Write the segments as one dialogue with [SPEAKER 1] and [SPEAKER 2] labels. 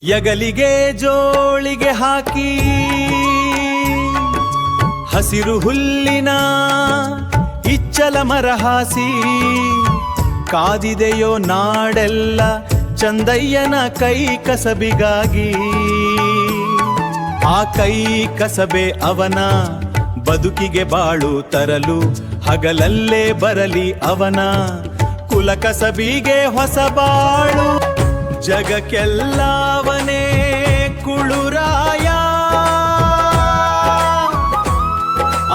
[SPEAKER 1] ಯಗಲಿಗೆ ಜೋಳಿಗೆ ಹಾಕಿ ಹಸಿರು ಹುಲ್ಲಿನ ಇಚ್ಚಲ ಮರ ಹಾಸಿ ಕಾದಿದೆಯೋ ನಾಡೆಲ್ಲ ಚಂದಯ್ಯನ ಕೈ ಕಸಬಿಗಾಗಿ. ಆ ಕೈ ಕಸಬೆ ಅವನ ಬದುಕಿಗೆ ಬಾಳು ತರಲು ಹಗಲಲ್ಲೇ ಬರಲಿ ಅವನ ಕುಲ ಕಸಬಿಗೆ ಹೊಸ ಬಾಳು. ಜಗಕ್ಕೆಲ್ಲವನೇ ಕುಳುರಾಯ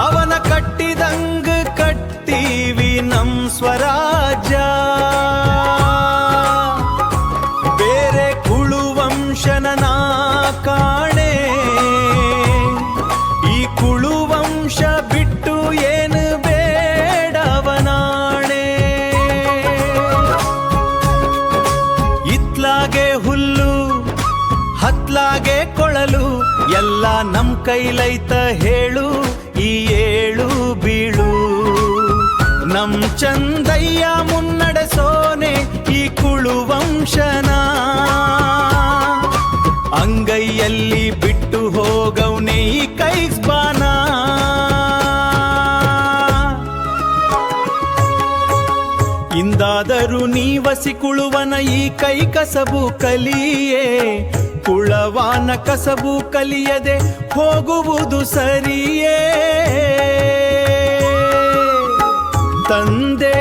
[SPEAKER 1] ಅವನ ಕಟ್ಟಿದಂಗ ಕಟ್ಟೀವಿ ನಮ್ ಸ್ವರಾಜ್ಯ. ಬೇರೆ ಕುಳುವಂಶನ ನಾ ಕಾಣೆ ಈ ಕುಳುವಂಶ ಬಿಟ್ಟು ಏನು ಬೇಡವನಾಣೆ. ಇತ್ಲಾಗೆ ಹುಲ್ಲು ಹತ್ಲಾಗೆ ಕೊಳಲು ಎಲ್ಲ ನಮ್ ಕೈಲೈತ ಹೇಳು ಈ ಏಳು ಬೀಳು. ನಮ್ ಚಂದಯ್ಯ ಮುನ್ನಡೆಸೋನೆ ಈ ಕುಳುವಂಶನ ಅಂಗೈಯಲ್ಲಿ ಬಿಟ್ಟು ಹೋಗವ್ನೆ ಈ ಕೈಸ್ಬಾನ. ಇಂದಾದರೂ ನೀವಸಿ ಕುಳುವನ ಈ ಕೈ ಕಸಬು ಕಲಿಯೇ. ಕುಳವಾನ ಕಸಬು ಕಲಿಯದೆ ಹೋಗುವುದು ಸರಿಯೇ. ತಂದೆ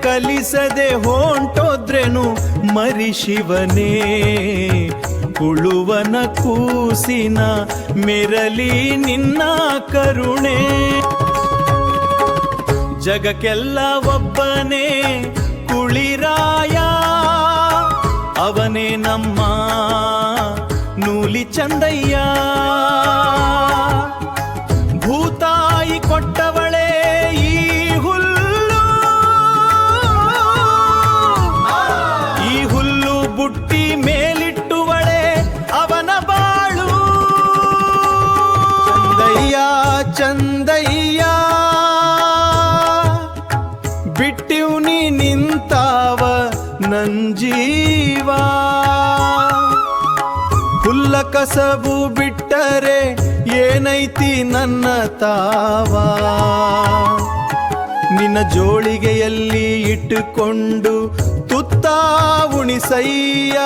[SPEAKER 1] ಕಲಿಸದೆ ಹೊಂಟೋದ್ರೇನು ಮರಿ ಶಿವನೇ. ಕುಳುವನ ಕೂಸಿನ ಮೆರಲಿ ನಿನ್ನ ಕರುಣೆ. ಜಗಕ್ಕೆಲ್ಲ ಒಬ್ಬನೇ ಕುಳಿರಾಯ ಅವನೇ ನಮ್ಮ ನೂಲಿ ಚಂದಯ್ಯ. ಭೂತಾಯಿ ಕೊಟ್ಟವಳೇ ಈ ಹುಲ್ಲು ಈ ಹುಲ್ಲು ಬುಟ್ಟಿ ಮೇಲಿಟ್ಟುವಳೆ ಅವನ ಬಾಳು. ಚಂದಯ್ಯ ಚಂದಯ್ಯ ಬಿಟ್ಟಿವ್ ನೀ ನಿಂತಾವ ನನ್ ಜೀವ. ಹುಲ್ಲ ಕಸಬು ಬಿಟ್ಟರೆ ಏನೈತಿ ನನ್ನ ತಾವ. ನಿನ್ನ ಜೋಳಿಗೆಯಲ್ಲಿ ಇಟ್ಟುಕೊಂಡು ತುತ್ತಾ ಉಣಿಸಯ್ಯ.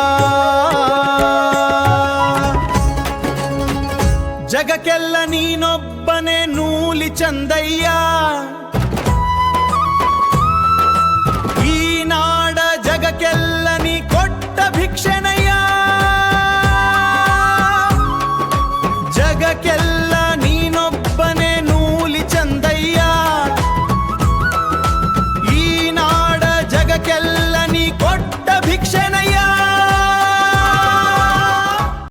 [SPEAKER 1] ಜಗಕ್ಕೆಲ್ಲ ನೀನೊಬ್ಬನೇ ನೂಲಿ ಚಂದಯ್ಯ. ಈ ನಾಡ ಜಗಕ್ಕೆಲ್ಲ